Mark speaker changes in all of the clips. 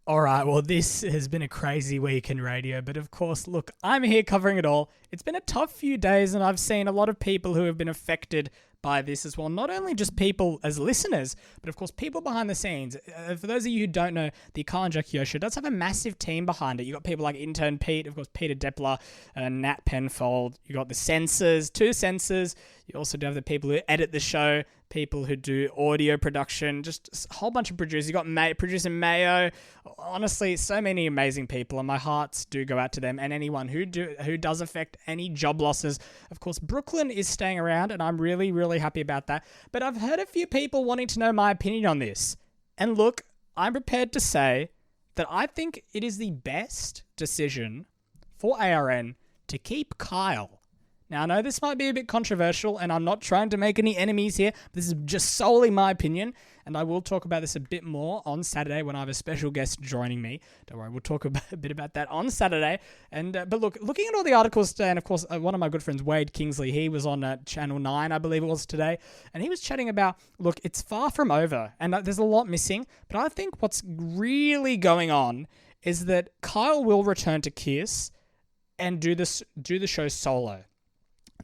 Speaker 1: All right, well, this has been a crazy week in radio, but of course, look, I'm here covering it all. It's been a tough few days, and I've seen a lot of people who have been affected by this as well. Not only just people as listeners, but of course, people behind the scenes. For those of you who don't know, the Carl and Jackie O show does have a massive team behind it. You got people like Intern Pete, of course, Peter Depler, Nat Penfold. You got the censors, two censors. You also do have the people who edit the show, people who do audio production, just a whole bunch of producers. You got producer Mayo. Honestly, so many amazing people, and my hearts do go out to them and anyone who does affect any job losses. Of course, Brooklyn is staying around, and I'm really, really happy about that. But I've heard a few people wanting to know my opinion on this. And look, I'm prepared to say that I think it is the best decision for ARN to keep Kyle. Now, I know this might be a bit controversial, and I'm not trying to make any enemies here. This is just solely my opinion, and I will talk about this a bit more on Saturday when I have a special guest joining me. Don't worry, we'll talk a bit about that on Saturday. But look, looking at all the articles today, and of course, one of my good friends, Wade Kingsley, he was on Channel 9, I believe it was today, and he was chatting about, look, it's far from over, and there's a lot missing, but I think what's really going on is that Kyle will return to KIIS and do the show solo.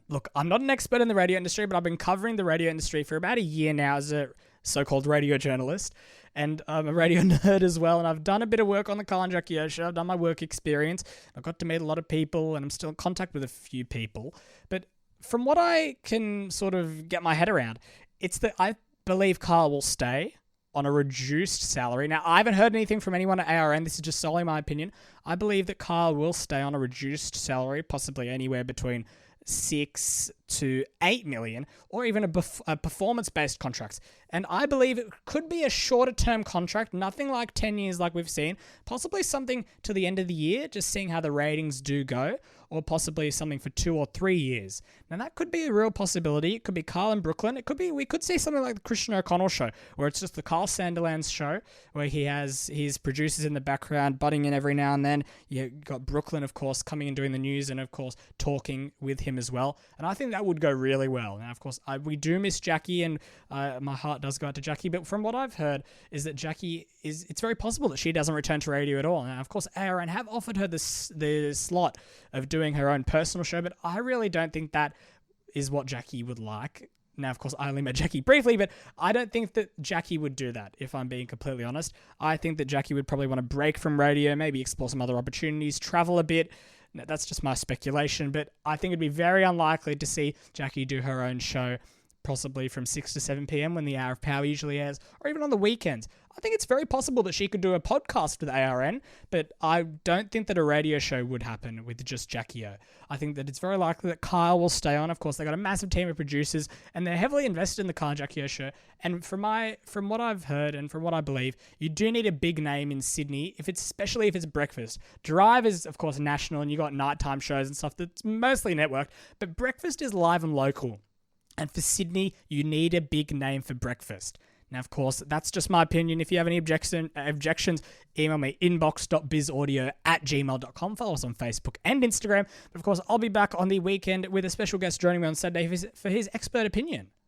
Speaker 1: Look, I'm not an expert in the radio industry, but I've been covering the radio industry for about a year now as a so-called radio journalist, and I'm a radio nerd as well, and I've done a bit of work on the Carl and Jackie O show. I've done my work experience. I've got to meet a lot of people, and I'm still in contact with a few people. But from what I can sort of get my head around, it's that I believe Carl will stay on a reduced salary. Now, I haven't heard anything from anyone at ARN. This is just solely my opinion. I believe that Carl will stay on a reduced salary, possibly anywhere between 6 to 8 million, or even a performance-based contract. And I believe it could be a shorter-term contract, nothing like 10 years like we've seen, possibly something to the end of the year, just seeing how the ratings do go, or possibly something for 2 or 3 years. Now, that could be a real possibility. It could be Carl in Brooklyn. It could be, we could see something like the Christian O'Connell show, where it's just the Carl Sandilands show, where he has his producers in the background, butting in every now and then. You got Brooklyn, of course, coming and doing the news, and of course, talking with him as well. And I think that would go really well. Now, of course, we do miss Jackie, and my heart does go out to Jackie. But from what I've heard, is that it's very possible that she doesn't return to radio at all. Now, of course, ARN have offered her the slot of doing her own personal show, but I really don't think that is what Jackie would like. Now, of course, I only met Jackie briefly, but I don't think that Jackie would do that, if I'm being completely honest. I think that Jackie would probably want to break from radio, maybe explore some other opportunities, travel a bit. Now, that's just my speculation, but I think it'd be very unlikely to see Jackie do her own show, possibly from 6 to 7 p.m. when the Hour of Power usually airs, or even on the weekends. I think it's very possible that she could do a podcast with ARN, but I don't think that a radio show would happen with just Jackie O. I think that it's very likely that Kyle will stay on. Of course, they got a massive team of producers, and they're heavily invested in the Carl and Jackie O show. And from what I've heard and from what I believe, you do need a big name in Sydney, especially if it's breakfast. Drive is, of course, national, and you got nighttime shows and stuff that's mostly networked, but breakfast is live and local. And for Sydney, you need a big name for breakfast. Now, of course, that's just my opinion. If you have any objections, email me inbox.bizaudio@gmail.com. Follow us on Facebook and Instagram. But of course, I'll be back on the weekend with a special guest joining me on Saturday for his expert opinion.